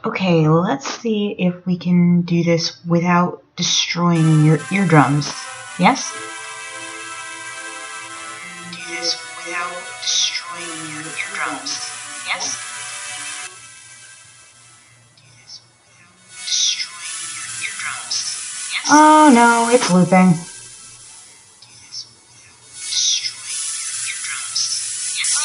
Okay, let's see if we can do this without destroying your eardrums. Yes? Do this without destroying your eardrums. Yes? Do this without destroying your eardrums. Yes? Oh no, it's looping. Do this without destroying your eardrums. Yes.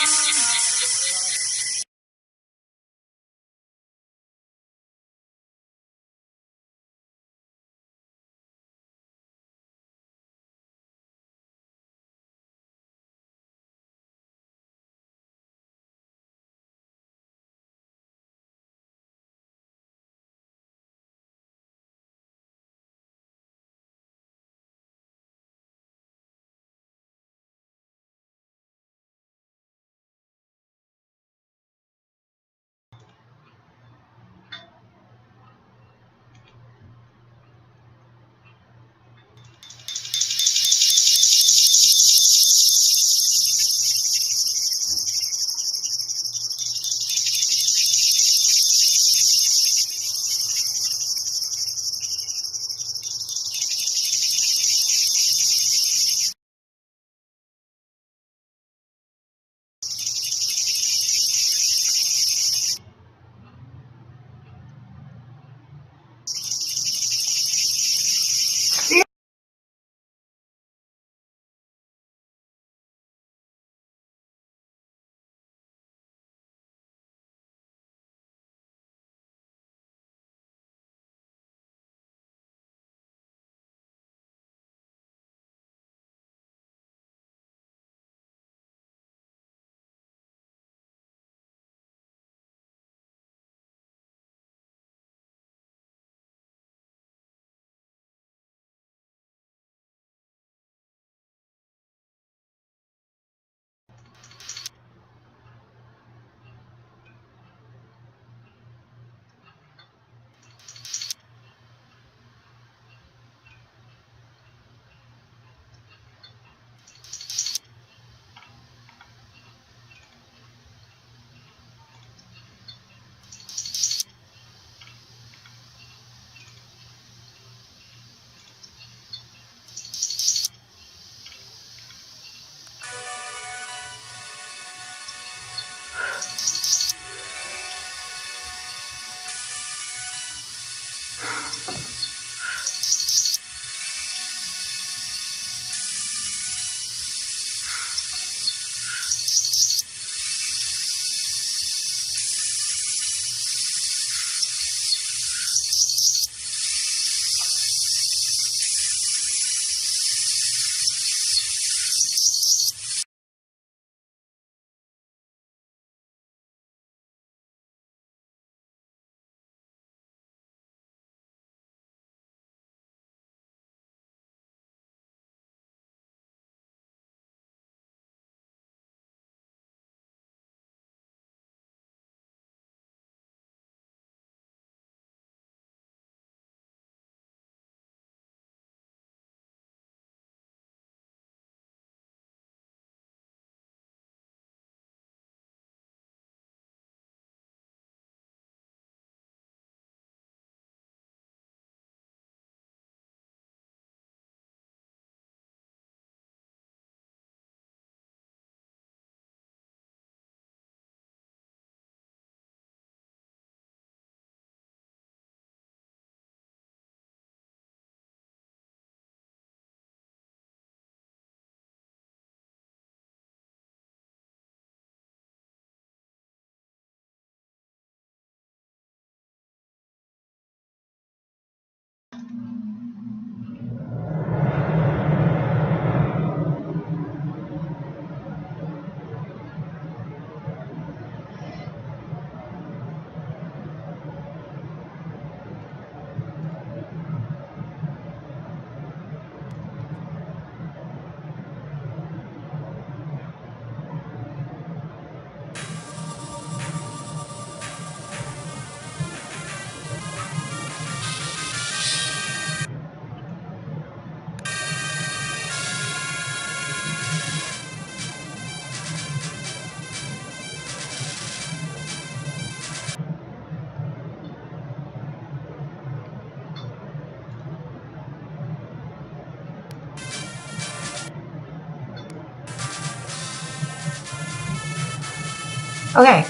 Okay.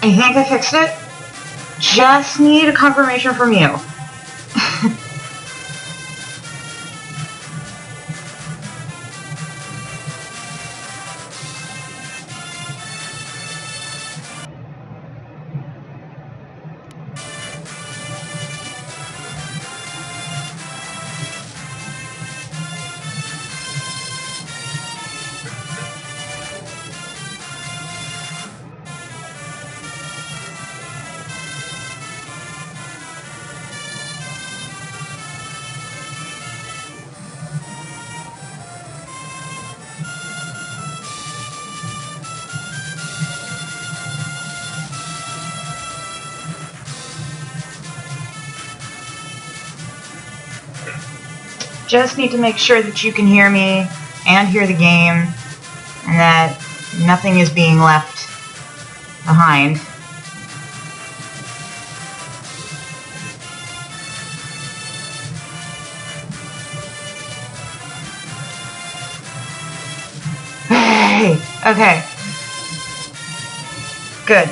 I think I fixed it. Just need a confirmation from you. Just need to make sure that you can hear me and hear the game, and that nothing is being left behind. Hey, okay. Good.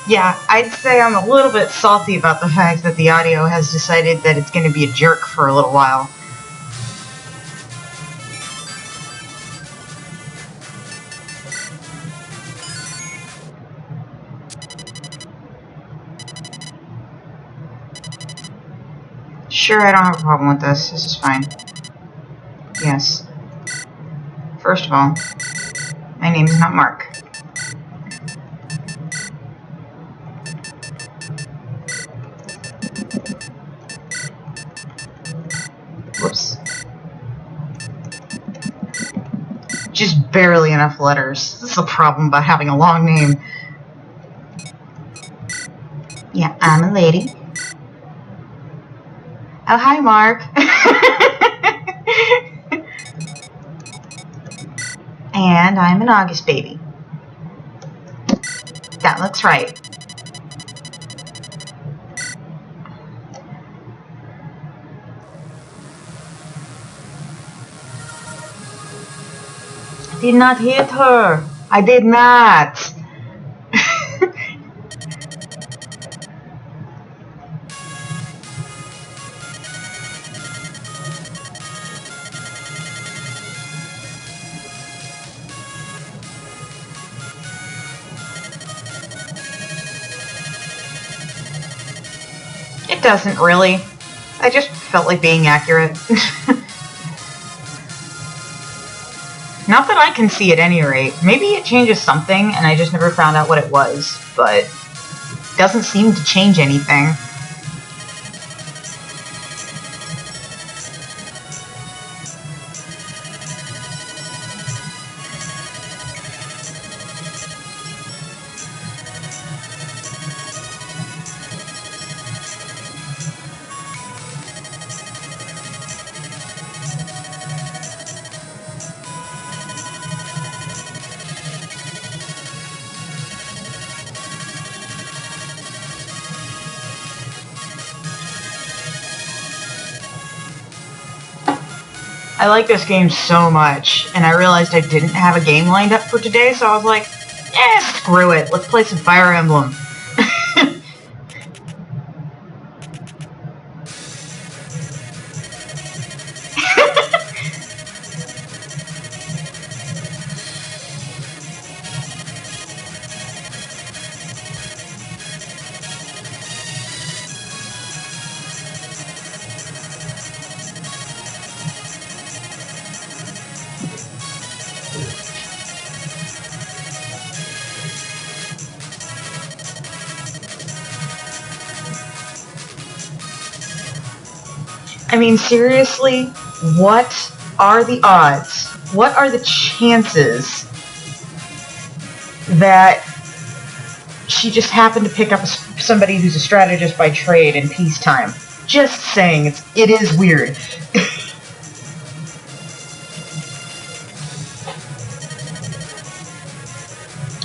Yeah, I'd say I'm a little bit salty about the fact that the audio has decided that it's going to be a jerk for a little while. Sure, I don't have a problem with this. This is fine. Yes. First of all, my name is not Mark. Whoops. Just barely enough letters. This is the problem about having a long name. Yeah, I'm a lady. Oh, hi, Mark. And I'm an August baby. That looks right. I did not hit her. I did not. It doesn't really. I just felt like being accurate. Not that I can see at any rate. Maybe it changes something and I just never found out what it was, but it doesn't seem to change anything. I like this game so much, and I realized I didn't have a game lined up for today, so I was like, screw it, let's play some Fire Emblem. I mean, seriously, what are the odds? What are the chances that she just happened to pick up somebody who's a strategist by trade in peacetime? Just saying, it is weird.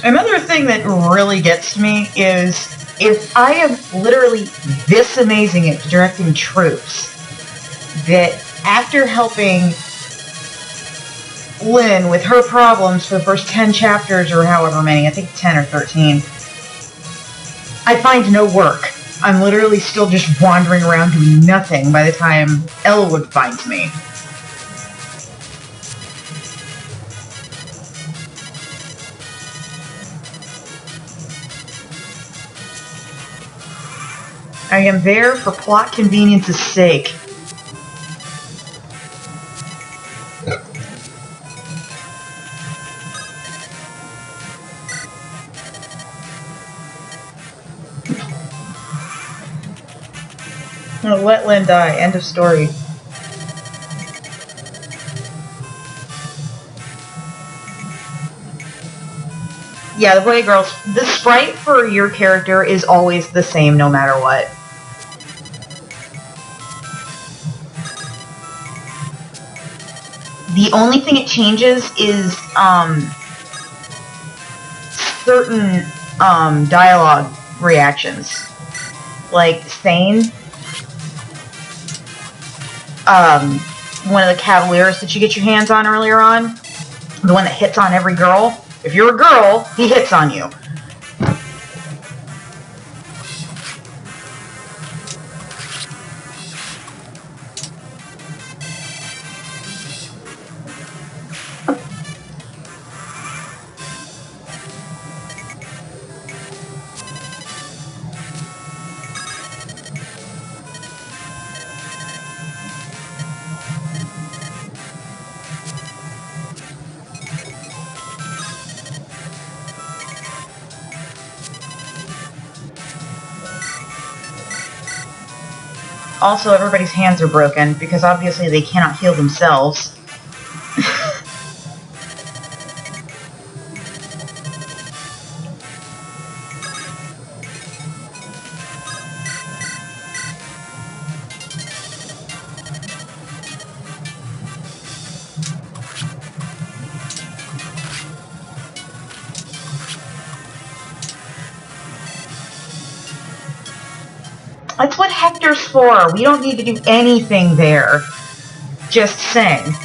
Another thing that really gets to me is if I am literally this amazing at directing troops, that after helping Lynn with her problems for the first 10 chapters or however many, I think 10 or 13, I find no work. I'm literally still just wandering around doing nothing by the time Elwood finds me. I am there for plot convenience's sake. No, let Lynn die. End of story. Yeah, the boy girls. The sprite for your character is always the same no matter what. The only thing it changes is certain dialogue reactions. Like Thane, one of the Cavaliers that you get your hands on earlier on, the one that hits on every girl. If you're a girl, he hits on you. Also, everybody's hands are broken, because obviously they cannot heal themselves. That's what Hector's for. We don't need to do anything there. Just sing.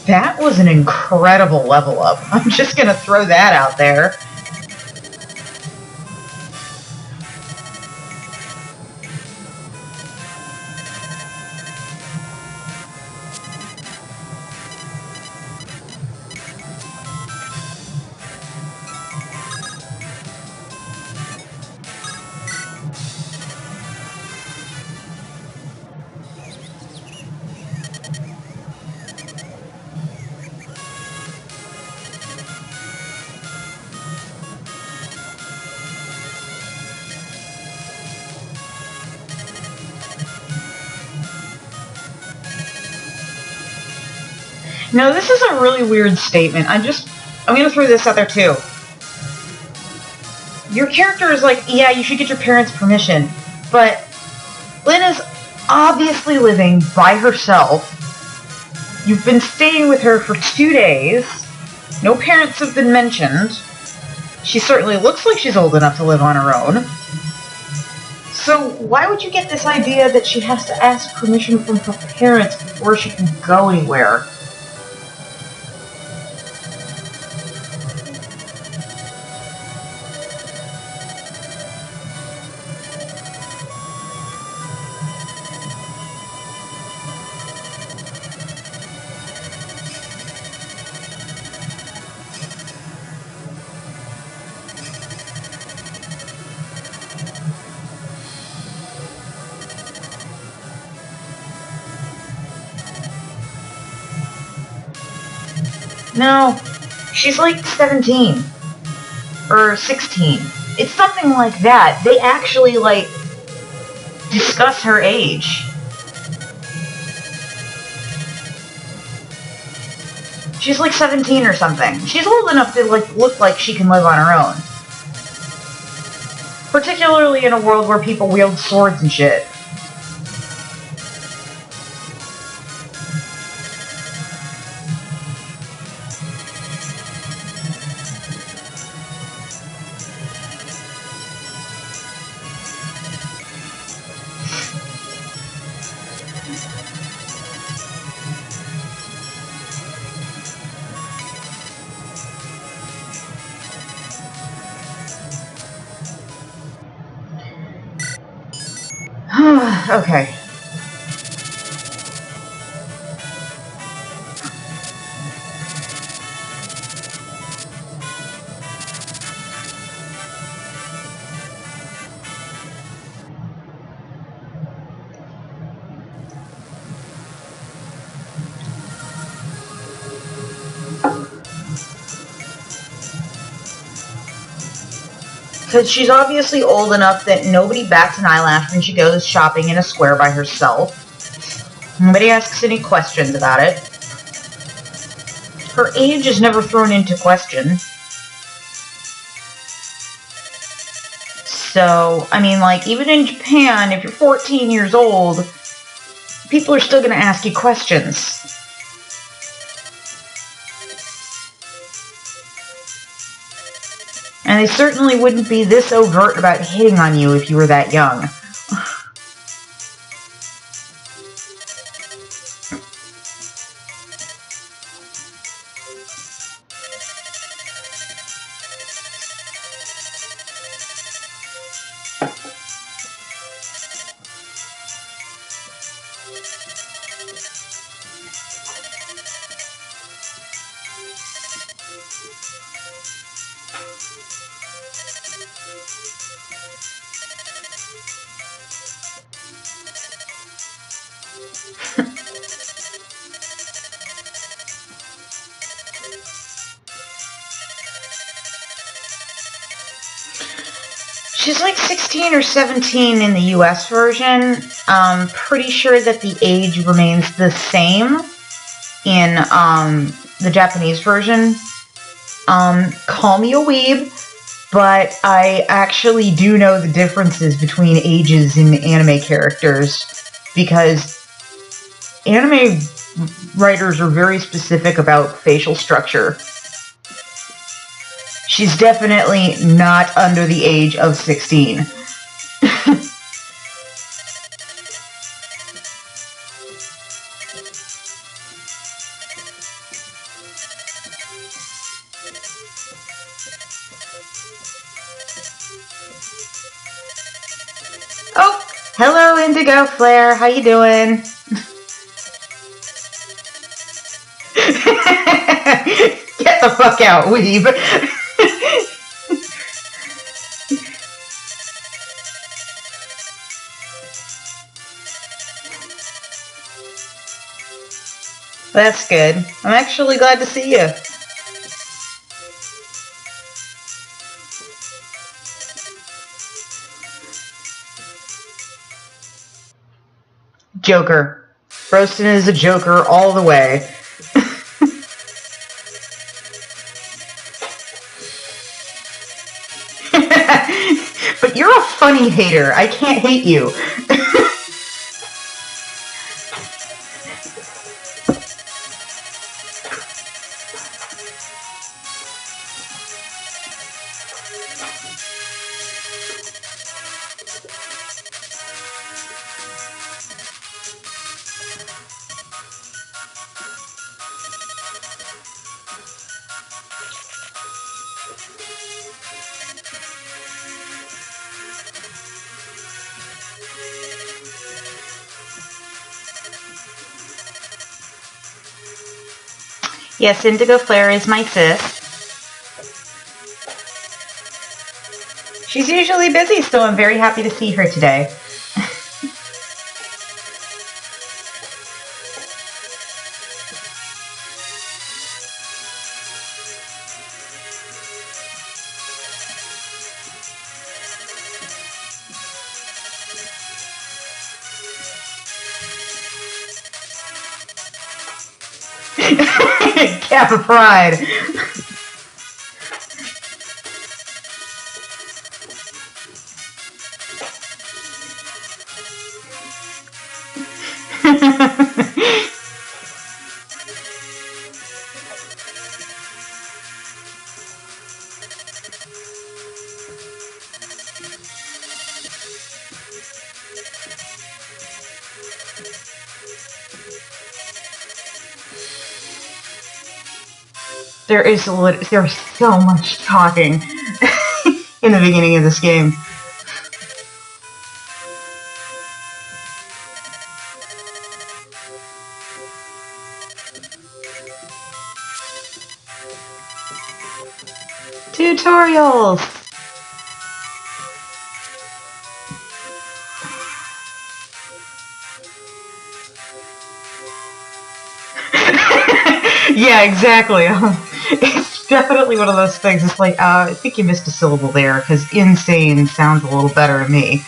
That was an incredible level up. I'm just gonna throw that out there. No, this is a really weird statement. I'm gonna throw this out there too. Your character is like, yeah, you should get your parents' permission, but Lynn is obviously living by herself. You've been staying with her for 2 days. No parents have been mentioned. She certainly looks like she's old enough to live on her own. So why would you get this idea that she has to ask permission from her parents before she can go anywhere? No, she's like 17 or 16. It's something like that. They actually, like, discuss her age. She's like 17 or something. She's old enough to like look like she can live on her own. Particularly in a world where people wield swords and shit. Okay. Because she's obviously old enough that nobody bats an eyelash when she goes shopping in a square by herself. Nobody asks any questions about it. Her age is never thrown into question. So, I mean, like, even in Japan, if you're 14 years old, people are still going to ask you questions. And they certainly wouldn't be this overt about hitting on you if you were that young. She's like 16 or 17 in the US version. I'm pretty sure that the age remains the same in the Japanese version. Call me a weeb, but I actually do know the differences between ages in anime characters, because anime writers are very specific about facial structure. She's definitely not under the age of 16. Oh, hello Indigo Flare, how you doing? Get the fuck out, weeb. That's good. I'm actually glad to see you. Joker. Roastin is a Joker all the way. But you're a funny hater. I can't hate you. Yes, Indigo Flare is my sis. She's usually busy, so I'm very happy to see her today. cap of pride. There's so much talking in the beginning of this game. Tutorials! Yeah, exactly. It's definitely one of those things. It's like, I think you missed a syllable there, because insane sounds a little better to me.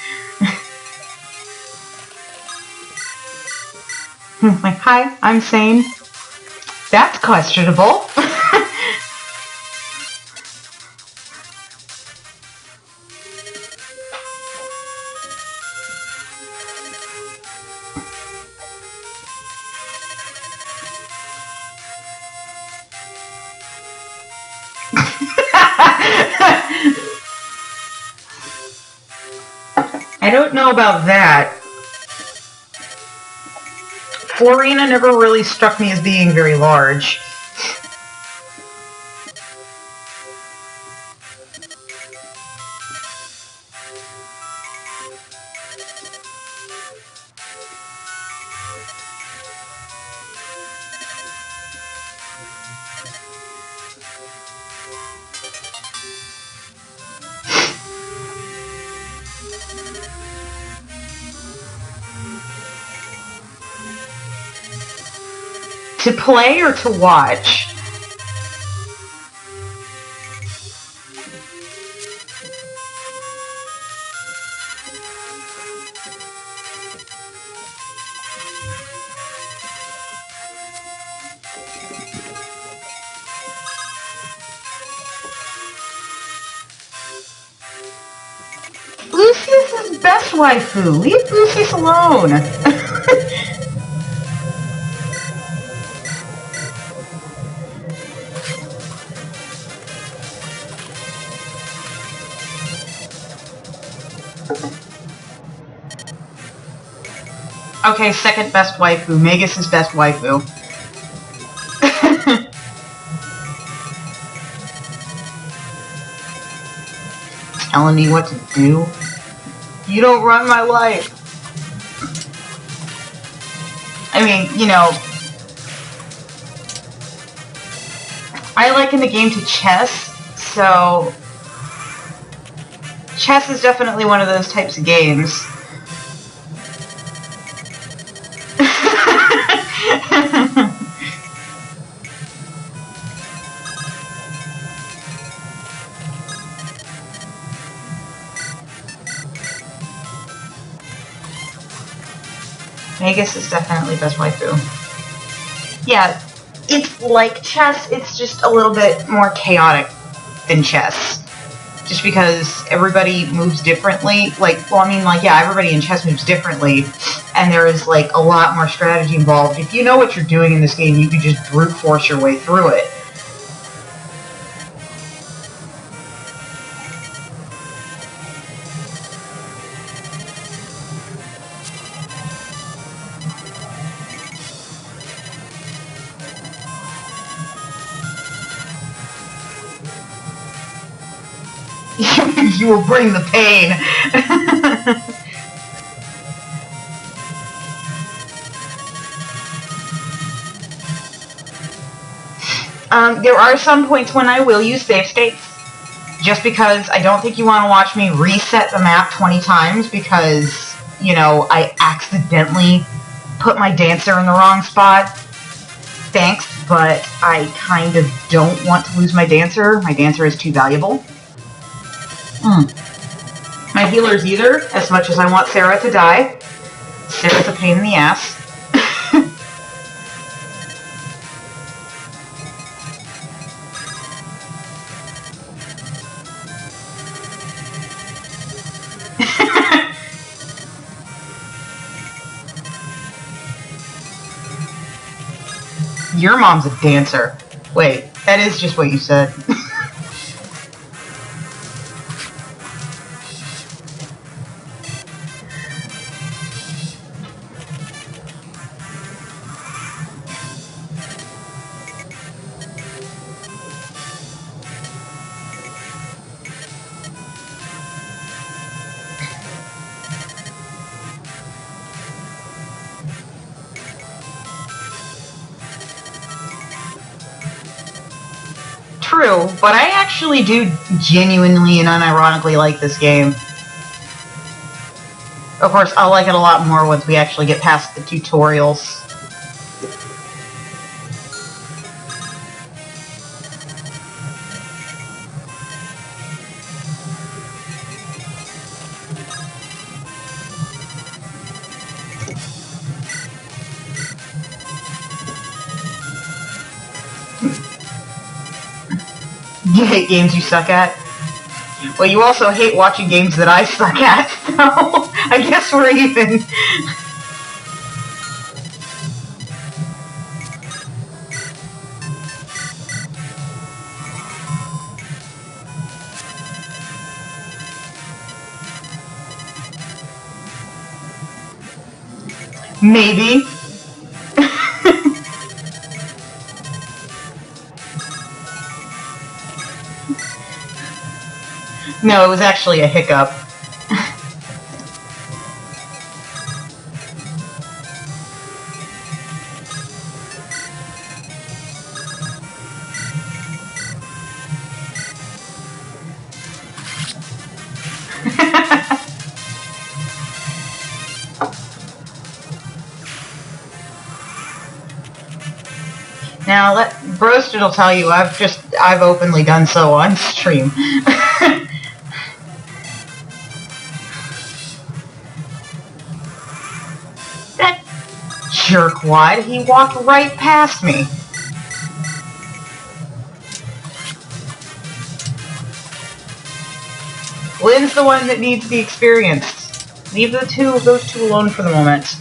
Like, hi, I'm sane. That's questionable. I don't know about that. Florina never really struck me as being very large. To play or to watch? Lucius is best waifu. Leave Lucius alone. Okay, second best waifu. Magus is best waifu. Telling me what to do? You don't run my life. I mean, you know, I liken the game to chess, so chess is definitely one of those types of games. Magus is definitely best waifu. Yeah, it's like chess, it's just a little bit more chaotic than chess. Just because everybody moves differently. Like, well, I mean, like, yeah, everybody in chess moves differently, and there is, like, a lot more strategy involved. If you know what you're doing in this game, you can just brute force your way through it. You will bring the pain. There are some points when I will use save states, just because I don't think you want to watch me reset the map 20 times because, you know, I accidentally put my dancer in the wrong spot. Thanks, but I kind of don't want to lose my dancer. My dancer is too valuable. My healers either, as much as I want Sarah to die. Sarah's a pain in the ass. Your mom's a dancer. Wait, that is just what you said. True, but I actually do genuinely and unironically like this game. Of course, I'll like it a lot more once we actually get past the tutorials. You hate games you suck at? Well, you also hate watching games that I suck at, so I guess we're even. Maybe. No, it was actually a hiccup. Now, Broasted will tell you I've openly done so on stream. That jerkwad, he walked right past me. Lynn's the one that needs the experience. Leave those two alone for the moment.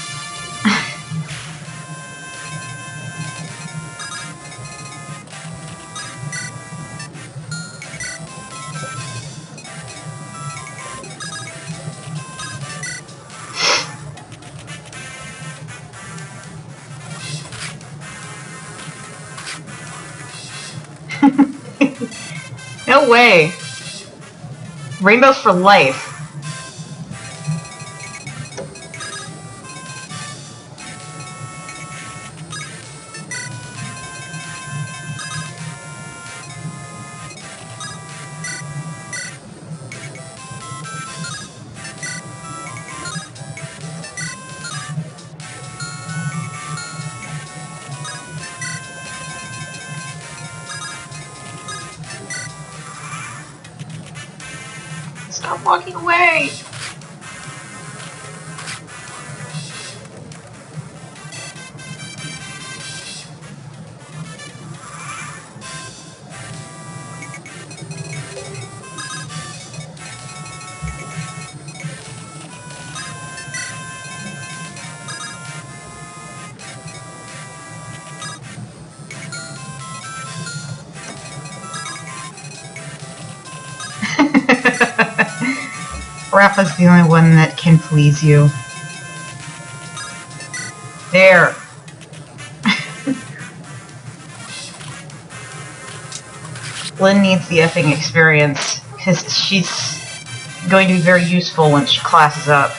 No way. Rainbows for life. Stop walking away! Rafa's the only one that can please you. There. Lynn needs the effing experience, because she's going to be very useful once class is up.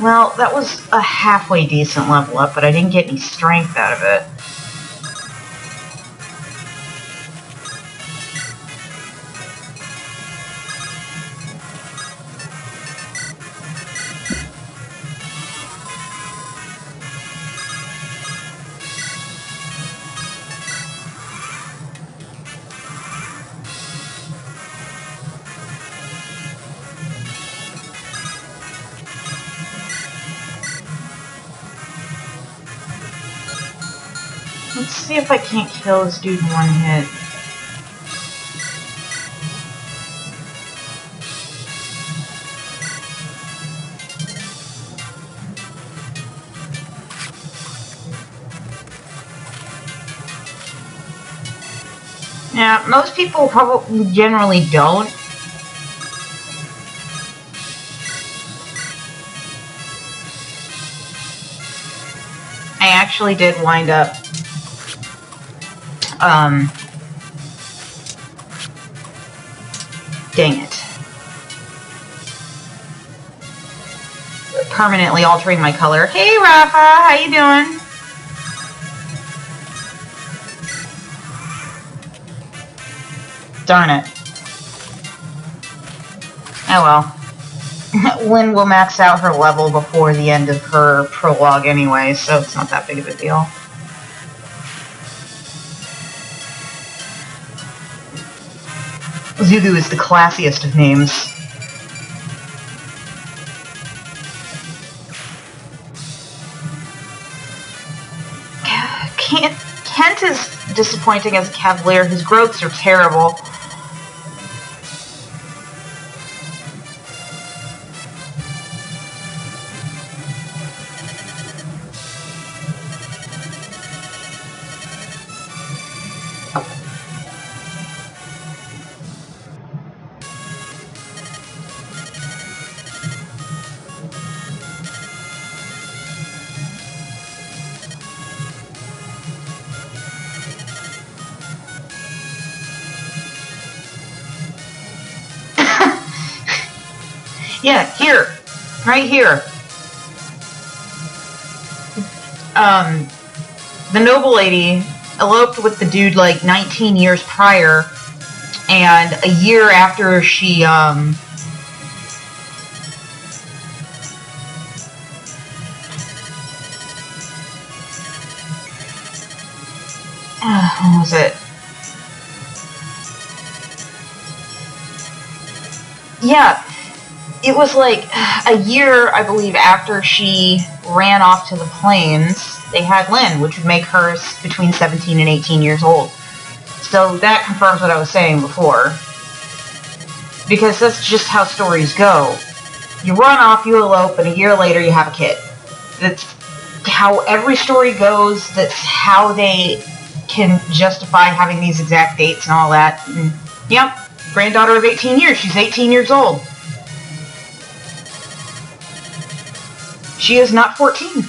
Well, that was a halfway decent level up, but I didn't get any strength out of it. Let's see if I can't kill this dude in one hit. Yeah, most people probably generally don't. I actually did wind up dang it. Permanently altering my color. Hey Rafa, how you doing? Darn it. Oh well. Lynn will max out her level before the end of her prologue anyway, so it's not that big of a deal. Zulu is the classiest of names. Kent is disappointing as a Cavalier. His growths are terrible. Yeah, here. Right here. The noble lady eloped with the dude like 19 years prior, and a year after she, what was it? Yeah, it was like a year, I believe, after she ran off to the plains, they had Lynn, which would make her between 17 and 18 years old. So that confirms what I was saying before. Because that's just how stories go. You run off, you elope, and a year later you have a kid. That's how every story goes. That's how they can justify having these exact dates and all that. And, yep, granddaughter of 18 years. She's 18 years old. She is not 14.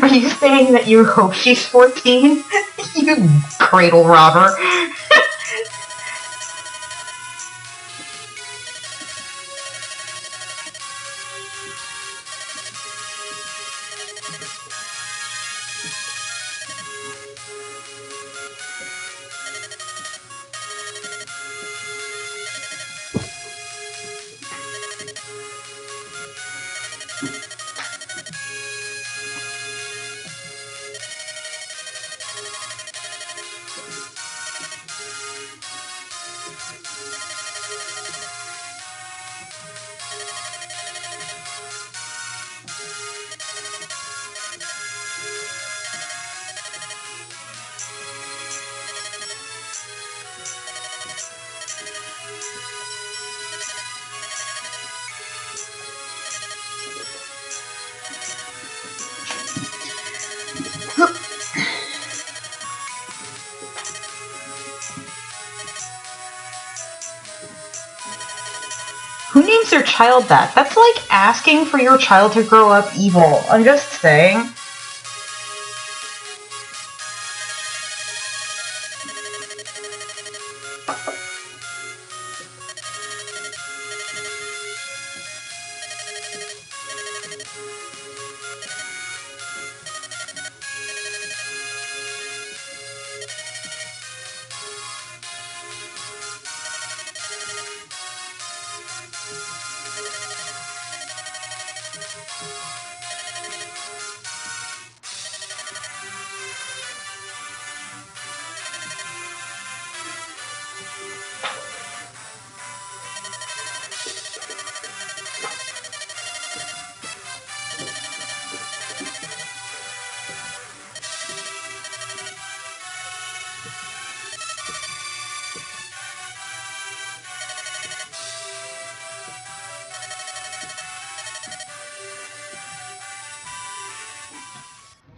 Are you saying that you hope she's 14? You cradle robber. Who names their child that? That's like asking for your child to grow up evil. I'm just saying.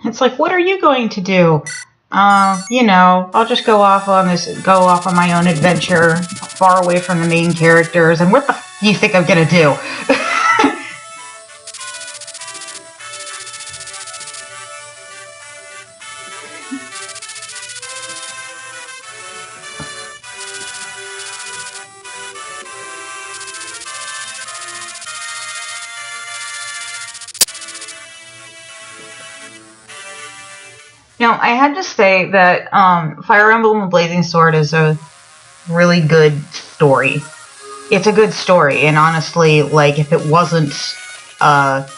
It's like, what are you going to do? I'll just go off on my own adventure, far away from the main characters. And what the f do you think I'm gonna do? Now, I had to say that Fire Emblem Blazing Sword is a really good story. It's a good story, and honestly, like, if it wasn't a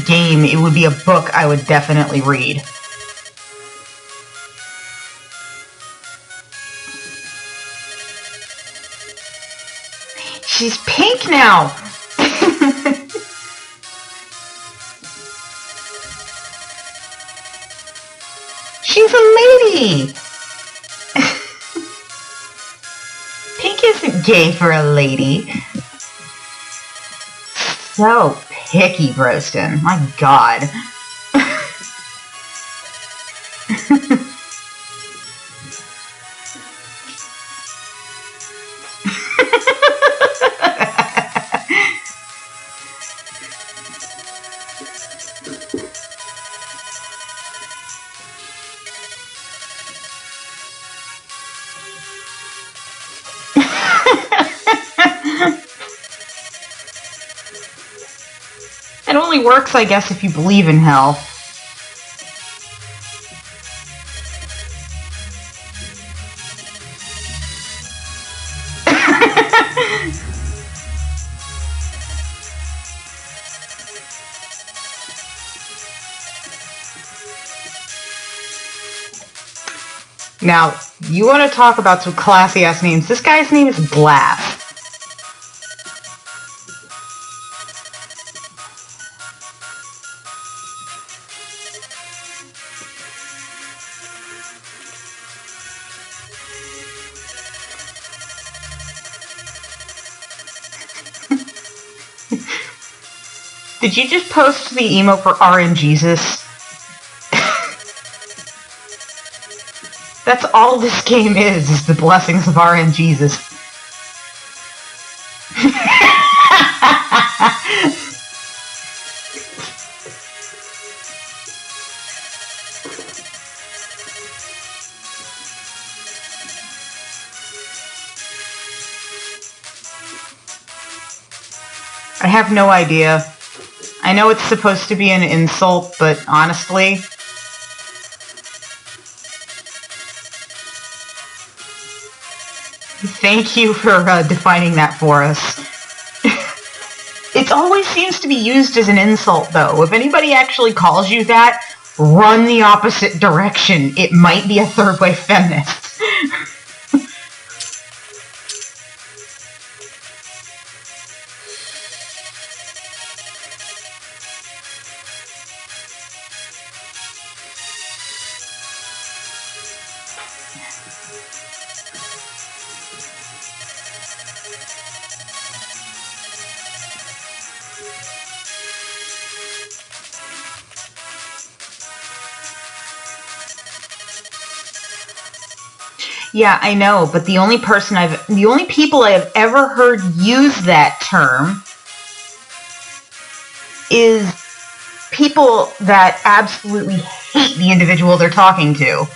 game, it would be a book I would definitely read. She's pink now! She's a lady! Pink isn't gay for a lady. So picky, Broston. My god. It only works, I guess, if you believe in hell. Now, you want to talk about some classy-ass names. This guy's name is Blast. Did you just post the emo for RNGesus? That's all this game is the blessings of RNGesus. I have no idea. I know it's supposed to be an insult, but honestly... Thank you for defining that for us. It always seems to be used as an insult, though. If anybody actually calls you that, run the opposite direction. It might be a third-wave feminist. Yeah, I know, but the only people I have ever heard use that term is people that absolutely hate the individual they're talking to.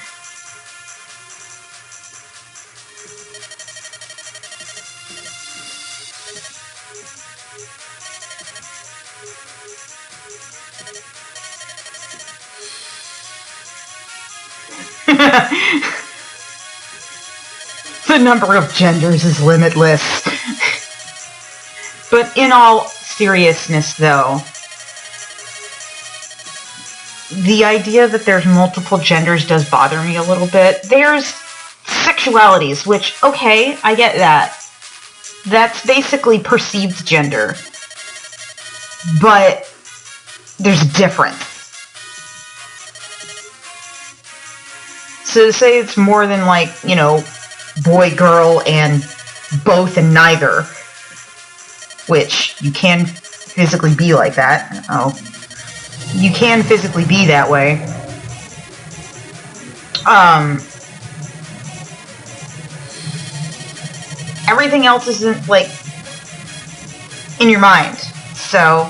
The number of genders is limitless. But in all seriousness, though, the idea that there's multiple genders does bother me a little bit. There's sexualities, which, okay, I get that. That's basically perceived gender. But there's difference. So to say it's more than, like, you know, boy, girl, and both and neither, which you can physically be like that. Oh. You can physically be that way. Everything else isn't, like, in your mind. So...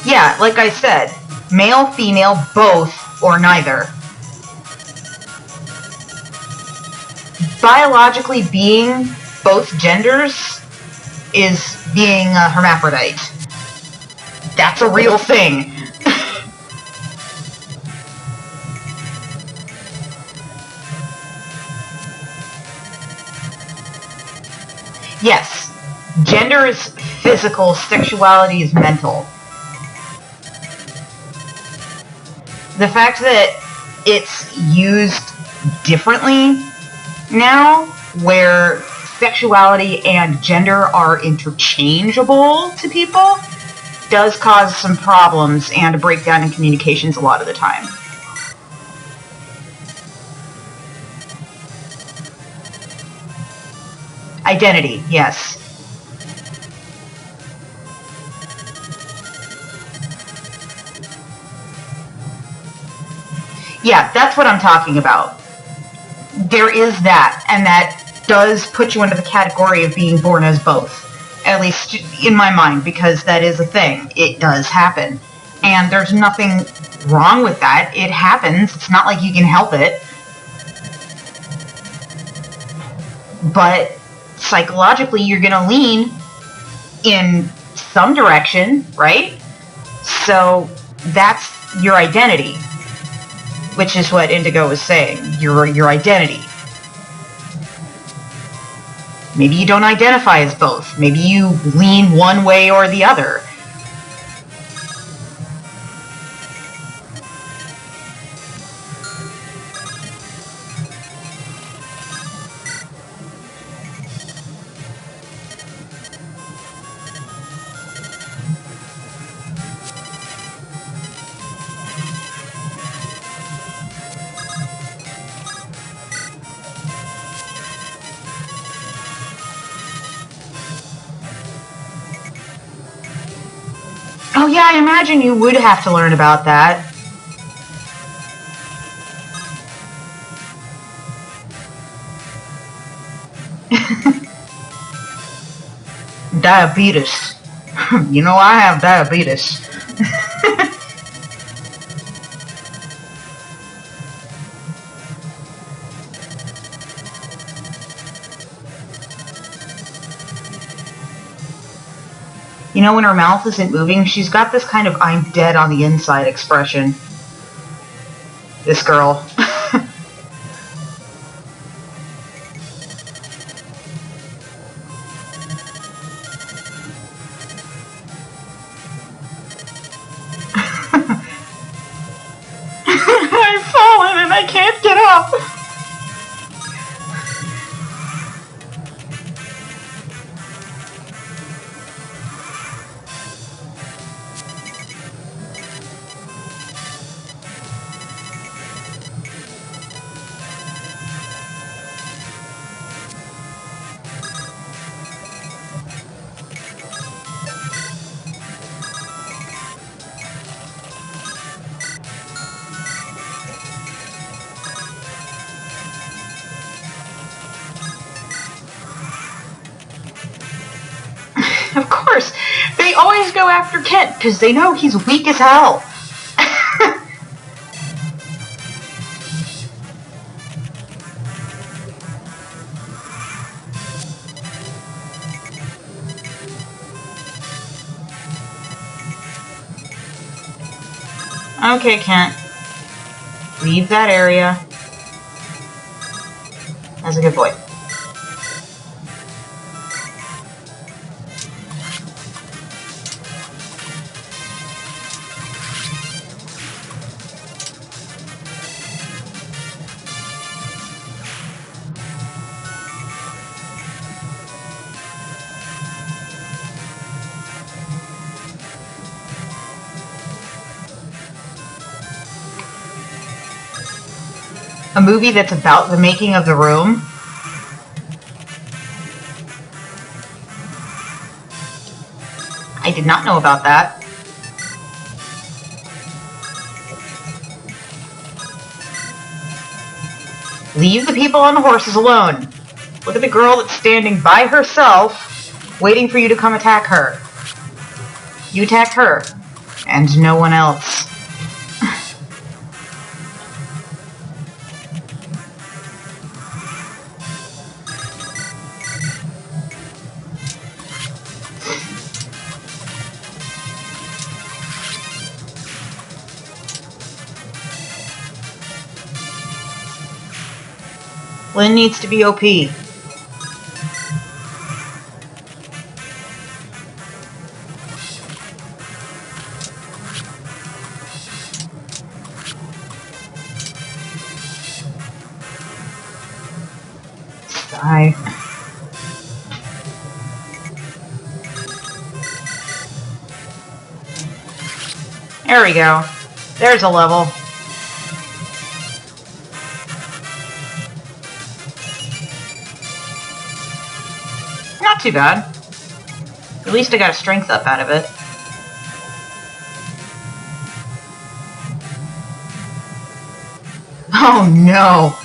yeah, like I said, male, female, both, or neither. Biologically being both genders is being a hermaphrodite. That's a real thing. Yes, gender is physical, sexuality is mental. The fact that it's used differently now, where sexuality and gender are interchangeable to people, does cause some problems and a breakdown in communications a lot of the time. Identity, yes. Yeah, that's what I'm talking about. There is that, and that does put you under the category of being born as both. At least in my mind, because that is a thing. It does happen. And there's nothing wrong with that. It happens. It's not like you can help it. But psychologically, you're going to lean in some direction, right? So that's your identity, which is what Indigo was saying, your identity. Maybe you don't identify as both. Maybe you lean one way or the other. Oh yeah, I imagine you would have to learn about that. Diabetes. You know, I have diabetes. You know, when her mouth isn't moving, she's got this kind of I'm dead on the inside expression. This girl. I've fallen and I can't get up. Of course, they always go after Kent because they know he's weak as hell. Okay, Kent. Leave that area. That's a good boy. A movie that's about the making of The Room? I did not know about that. Leave the people on the horses alone. Look at the girl that's standing by herself, waiting for you to come attack her. You attack her, and no one else. Lynn needs to be OP. Die. There we go. There's a level. Not too bad. At least I got a strength up out of it. Oh no!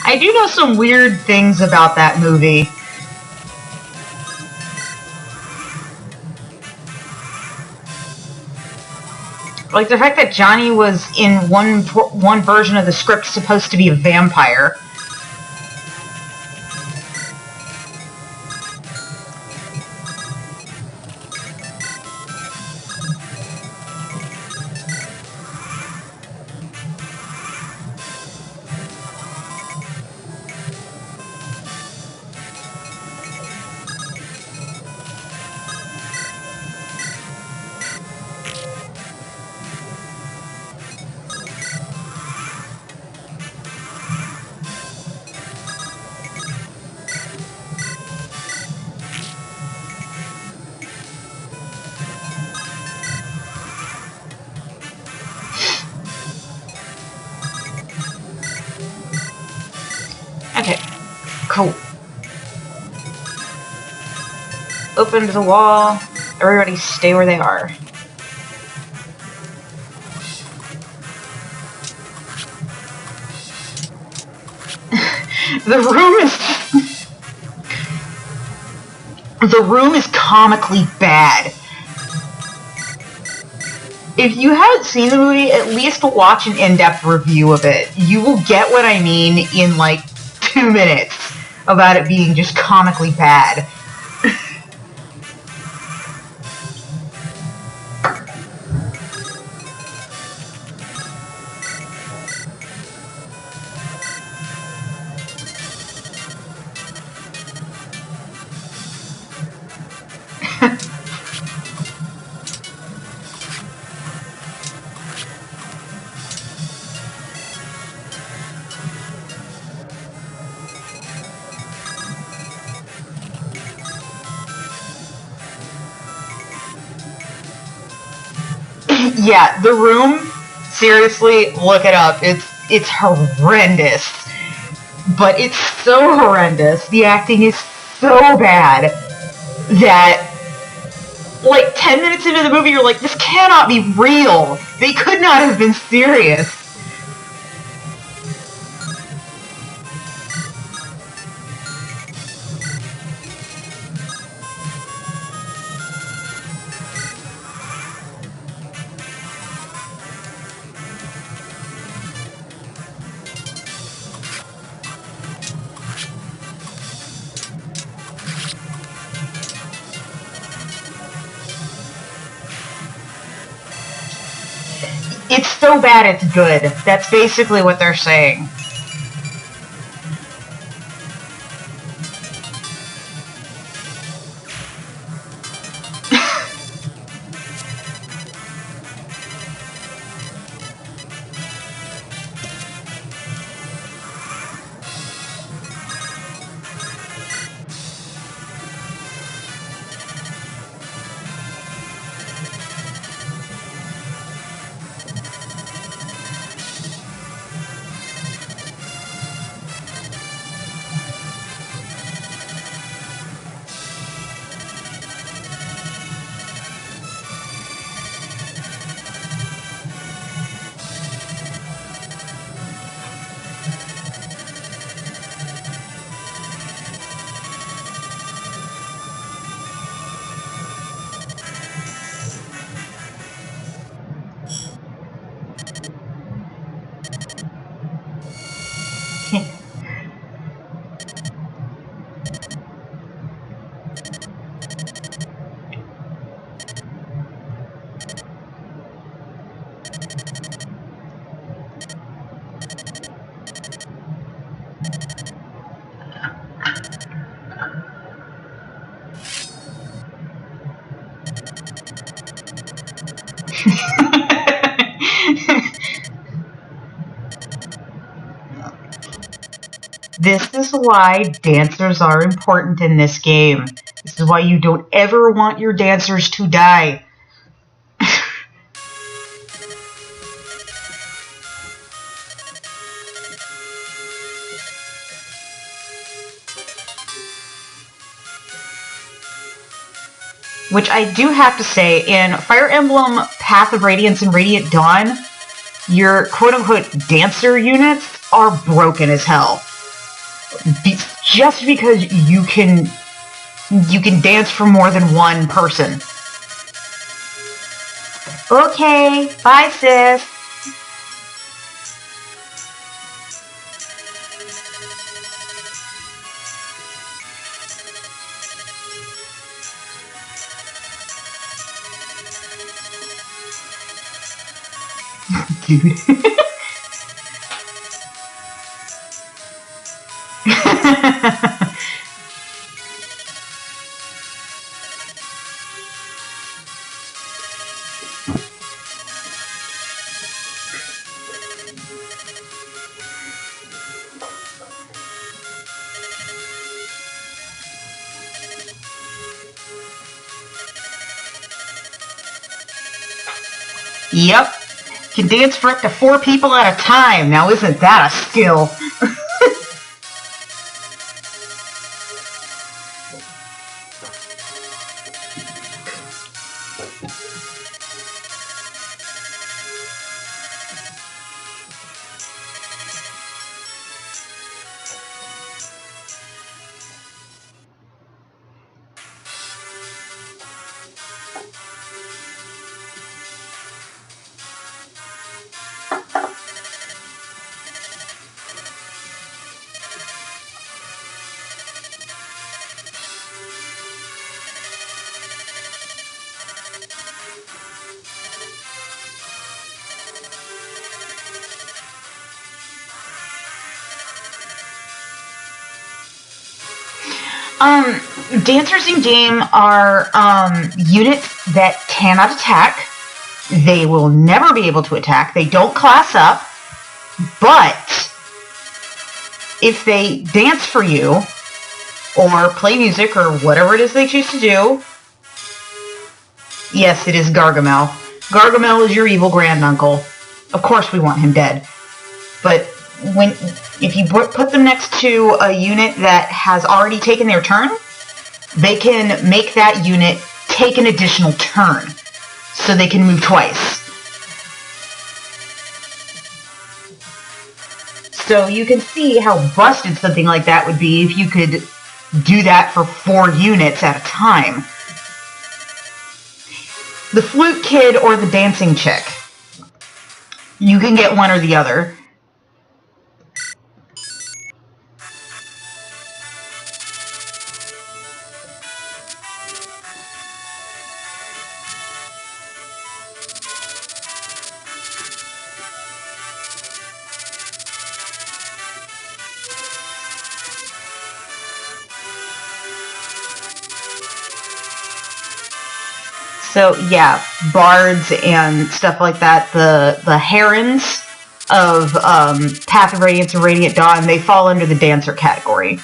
I do know some weird things about that movie. Like the fact that Johnny was in one version of the script supposed to be a vampire. Okay, cool. Open to the wall. Everybody stay where they are. The room is comically bad. If you haven't seen the movie, at least watch an in-depth review of it. You will get what I mean in like 2 minutes about it being just comically bad. Yeah, The Room, seriously, look it up. It's horrendous. But it's so horrendous, the acting is so bad, that, like, 10 minutes into the movie, you're like, this cannot be real. They could not have been serious. It's so bad it's good. That's basically what they're saying. This is why dancers are important in this game. This is why you don't ever want your dancers to die. Which I do have to say, in Fire Emblem Path of Radiance and Radiant Dawn, your quote-unquote dancer units are broken as hell. Just because you can dance for more than one person. Okay, bye sis. Dude. Yep. Can dance for up to 4 people at a time. Now isn't that a skill? Dancers in game are units that cannot attack. They will never be able to attack. They don't class up. But if they dance for you, or play music, or whatever it is they choose to do, yes, it is Gargamel. Gargamel is your evil granduncle. Of course we want him dead. But if you put them next to a unit that has already taken their turn, they can make that unit take an additional turn, so they can move twice. So you can see how busted something like that would be if you could do that for 4 units at a time. The flute kid or the dancing chick. You can get one or the other. So yeah, bards and stuff like that, the herons of Path of Radiance and Radiant Dawn, they fall under the dancer category.